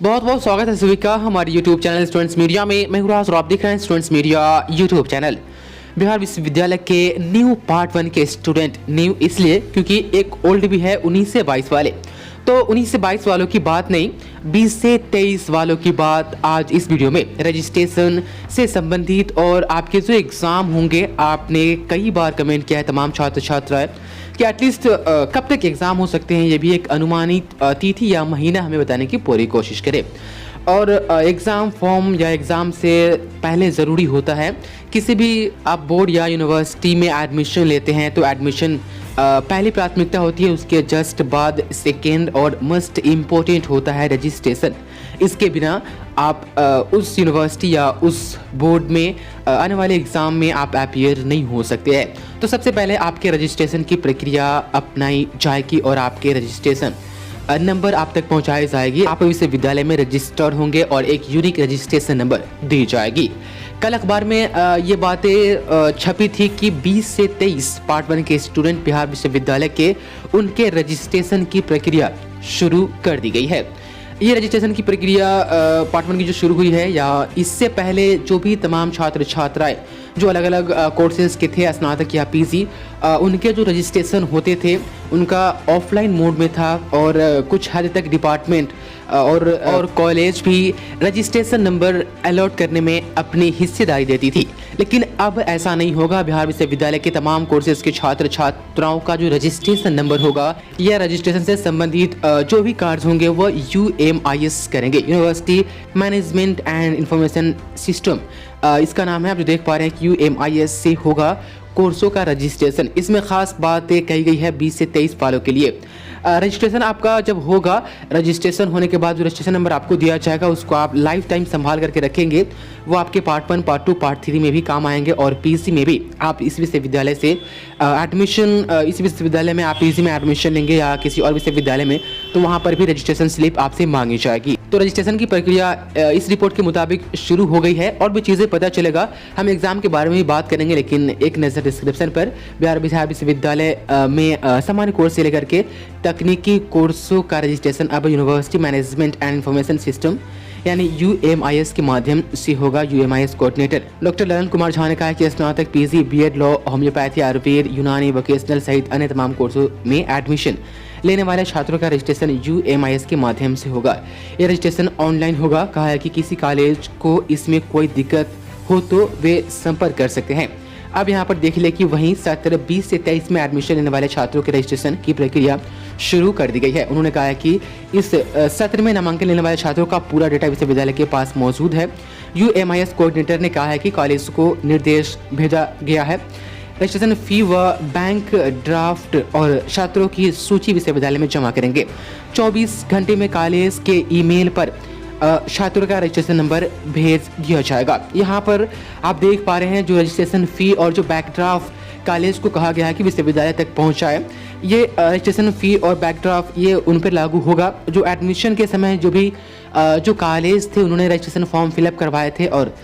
बहुत बहुत स्वागत है सभी का हमारे YouTube चैनल स्टूडेंट्स मीडिया में। मैं हूं राज और आप देख रहे हैं students media YouTube channel. Bihar विश्वविद्यालय के न्यू पार्ट 1 के स्टूडेंट, न्यू इसलिए क्योंकि एक ओल्ड भी है 19 से 22 वाले, तो 19 से 22 वालों की बात नहीं, 20 से 23 वालों की बात आज इस वीडियो में रजिस्ट्रेशन से संबंधित। और आपके जो एग्ज़ाम होंगे, आपने कई बार कमेंट किया है तमाम छात्र छात्राएं कि एटलीस्ट कब तक एग्ज़ाम हो सकते हैं, ये भी एक अनुमानित तिथि या महीना हमें बताने की पूरी कोशिश करें। और एग्ज़ाम फॉर्म या एग्ज़ाम से पहले ज़रूरी होता है, किसी भी आप बोर्ड या यूनिवर्सिटी में एडमिशन लेते हैं तो एडमिशन पहली प्राथमिकता होती है, उसके जस्ट बाद सेकेंड और मोस्ट इम्पोर्टेंट होता है रजिस्ट्रेशन। इसके बिना आप उस यूनिवर्सिटी या उस बोर्ड में आने वाले एग्ज़ाम में आप अपीयर नहीं हो सकते हैं। तो सबसे पहले आपके रजिस्ट्रेशन की प्रक्रिया अपनाई जाएगी और आपके रजिस्ट्रेशन नंबर आप तक पहुंचाई जाएगी। आप विश्वविद्यालय में रजिस्टर्ड होंगे और एक यूनिक रजिस्ट्रेशन नंबर दी जाएगी। कल अखबार में ये बातें छपी थी कि 20 से 23 पार्ट 1 के स्टूडेंट बिहार विश्वविद्यालय के उनके रजिस्ट्रेशन की प्रक्रिया शुरू कर दी गई है। ये रजिस्ट्रेशन की प्रक्रिया पार्ट 1 की जो शुरू हुई है, या इससे पहले जो भी तमाम छात्र छात्राएं जो अलग अलग कोर्सेज के थे, स्नातक या पीजी, उनके जो रजिस्ट्रेशन होते थे उनका ऑफलाइन मोड में था। और कुछ हद तक डिपार्टमेंट और कॉलेज भी रजिस्ट्रेशन नंबर अलॉट करने में अपनी हिस्सेदारी देती थी, लेकिन अब ऐसा नहीं होगा। बिहार विश्वविद्यालय के तमाम कोर्सेज के छात्र छात्राओं का जो रजिस्ट्रेशन नंबर होगा या रजिस्ट्रेशन से संबंधित जो भी कार्य होंगे वो UMIS करेंगे, university management and information system इसका नाम है। आप जो देख पा रहे हैं कि UMIS से होगा कोर्सों का रजिस्ट्रेशन। इसमें खास बात कही गई है 20 से 23 वालों के लिए। रजिस्ट्रेशन आपका जब होगा, रजिस्ट्रेशन होने के बाद जो रजिस्ट्रेशन नंबर आपको दिया जाएगा उसको आप लाइफ टाइम संभाल करके रखेंगे। वो आपके पार्ट 1, पार्ट 2, पार्ट 3 में भी काम आएंगे। और पीसी में भी आप इस विश्वविद्यालय से एडमिशन, इस विश्वविद्यालय में आप पीसी में एडमिशन लेंगे या किसी और विश्वविद्यालय में, तो वहाँ पर भी रजिस्ट्रेशन स्लिप आपसे मांगी जाएगी। तो रजिस्ट्रेशन की प्रक्रिया इस रिपोर्ट के मुताबिक शुरू हो गई है। और भी चीज़ें पता चलेगा, हम एग्जाम के बारे में भी बात करेंगे, लेकिन एक नज़र डिस्क्रिप्शन पर बिहार विश्वविद्यालय में सामान्य कोर्स से लेकर के तकनीकी कोर्सों का रजिस्ट्रेशन अब university management and information system यानी UMIS के माध्यम से होगा। UMIS coordinator doctor Lalan Kumar Jha ने कहा कि स्नातक, PG, BEd, law, homeopathy, Ayurveda, Unani, vocational सहित अन्य तमाम कोर्सों में एडमिशन लेने वाले छात्रों का रजिस्ट्रेशन UMIS के माध्यम से होगा। यह रजिस्ट्रेशन ऑनलाइन होगा। कहा है कि किसी कॉलेज को इसमें कोई दिक्कत हो तो वे संपर्क कर सकते हैं। अब यहाँ पर देख ले कि वहीं सत्र 20 से 23 में एडमिशन लेने वाले छात्रों के रजिस्ट्रेशन की प्रक्रिया शुरू कर दी गई है। उन्होंने कहा है कि इस सत्र में नामांकन लेने वाले छात्रों का पूरा डेटा विश्वविद्यालय के पास मौजूद है। UMIS कोऑर्डिनेटर ने कहा है कि कॉलेज को निर्देश भेजा गया है। रजिस्ट्रेशन फी व बैंक ड्राफ्ट और छात्रों की सूची विश्वविद्यालय में जमा करेंगे। 24 घंटे में कॉलेज के ईमेल पर छात्रों का रजिस्ट्रेशन नंबर भेज दिया जाएगा। यहाँ पर आप देख पा रहे हैं जो रजिस्ट्रेशन फ़ी और जो बैक ड्राफ्ट कॉलेज को कहा गया है कि विश्वविद्यालय तक पहुँचाए। ये रजिस्ट्रेशन फ़ी और बैक ड्राफ्ट ये उन पर लागू होगा जो एडमिशन के समय जो भी जो कॉलेज थे उन्होंने रजिस्ट्रेशन फॉर्म फिलअप करवाए थे और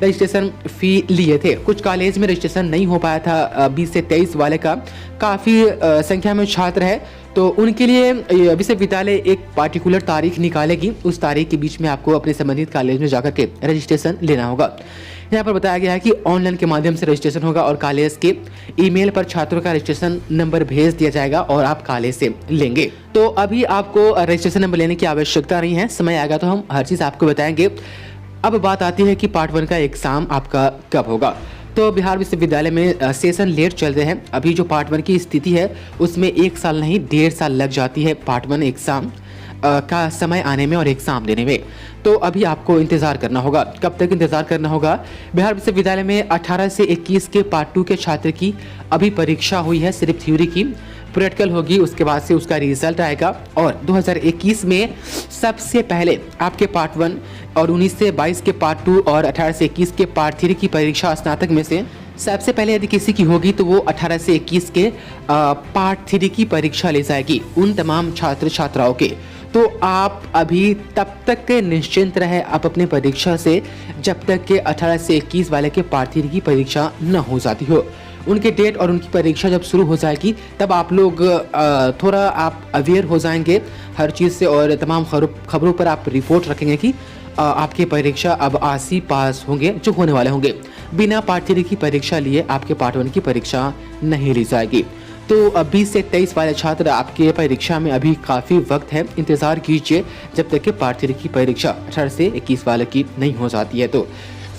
रजिस्ट्रेशन फ़ी लिए थे। कुछ कॉलेज में रजिस्ट्रेशन नहीं हो पाया था 20 से 23 वाले का, काफ़ी संख्या में छात्र है, तो उनके लिए विश्वविद्यालय एक पार्टिकुलर तारीख निकालेगी। उस तारीख के बीच में आपको अपने संबंधित कॉलेज में जाकर के रजिस्ट्रेशन लेना होगा। यहाँ पर बताया गया है कि ऑनलाइन के माध्यम से रजिस्ट्रेशन होगा और कॉलेज के ईमेल पर छात्रों का रजिस्ट्रेशन नंबर भेज दिया जाएगा और आप कॉलेज से लेंगे। तो अभी आपको रजिस्ट्रेशन नंबर लेने की आवश्यकता नहीं है, समय आएगा तो हम हर चीज़ आपको बताएंगे। अब बात आती है कि पार्ट 1 का एग्ज़ाम आपका कब होगा। तो बिहार विश्वविद्यालय में सेशन लेट चल रहे हैं। अभी जो पार्ट 1 की स्थिति है उसमें 1 साल नहीं 1.5 साल लग जाती है पार्ट 1 एग्ज़ाम का समय आने में और एग्ज़ाम देने में। तो अभी आपको इंतज़ार करना होगा। कब तक इंतज़ार करना होगा? बिहार विश्वविद्यालय में 18 से 21 के पार्ट 2 के छात्र की अभी परीक्षा हुई है, सिर्फ थ्योरी की। प्रैक्टिकल होगी, उसके बाद से उसका रिजल्ट आएगा। और 2021 में सबसे पहले आपके पार्ट 1 और 19 से 22 के पार्ट 2 और 18 से 21 के पार्ट 3 की परीक्षा स्नातक में से सबसे पहले यदि किसी की होगी तो वो 18 से 21 के पार्ट 3 की परीक्षा ले जाएगी उन तमाम छात्र छात्राओं के। तो आप अभी तब तक निश्चिंत रहे आप अपने परीक्षा से जब तक के 18 से 21 वाले के पार्ट 3 की परीक्षा न हो जाती हो। उनके डेट और उनकी परीक्षा जब शुरू हो जाएगी तब आप लोग थोड़ा आप अवेयर हो जाएंगे हर चीज़ से, और तमाम खबरों पर आप रिपोर्ट रखेंगे कि आपकी परीक्षा अब आज ही पास होंगे जो होने वाले होंगे। बिना पार्ट 3 की परीक्षा लिए आपके पार्ट 1 की परीक्षा नहीं ली जाएगी। तो 20 से 23 वाले छात्र आपके परीक्षा में अभी काफ़ी वक्त है, इंतज़ार कीजिए जब तक कि पार्ट 3 की परीक्षा 18 से 21 वाले की नहीं हो जाती है। तो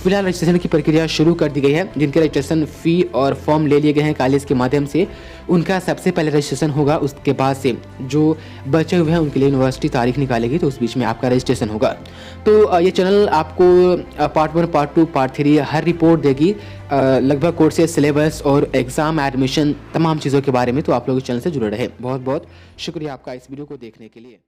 फिलहाल रजिस्ट्रेशन की प्रक्रिया शुरू कर दी गई है। जिनके रजिस्ट्रेशन फ़ी और फॉर्म ले लिए गए हैं कॉलेज के माध्यम से, उनका सबसे पहले रजिस्ट्रेशन होगा। उसके बाद से जो बचे हुए हैं उनके लिए यूनिवर्सिटी तारीख निकालेगी, तो उस बीच में आपका रजिस्ट्रेशन होगा। तो ये चैनल आपको पार्ट 1, पार्ट 2, पार्ट 3 हर रिपोर्ट देगी, लगभग कोर्स से सिलेबस और एग्ज़ाम एडमिशन तमाम चीज़ों के बारे में। तो आप लोग इस चैनल से जुड़े रहे। बहुत बहुत शुक्रिया आपका इस वीडियो को देखने के लिए।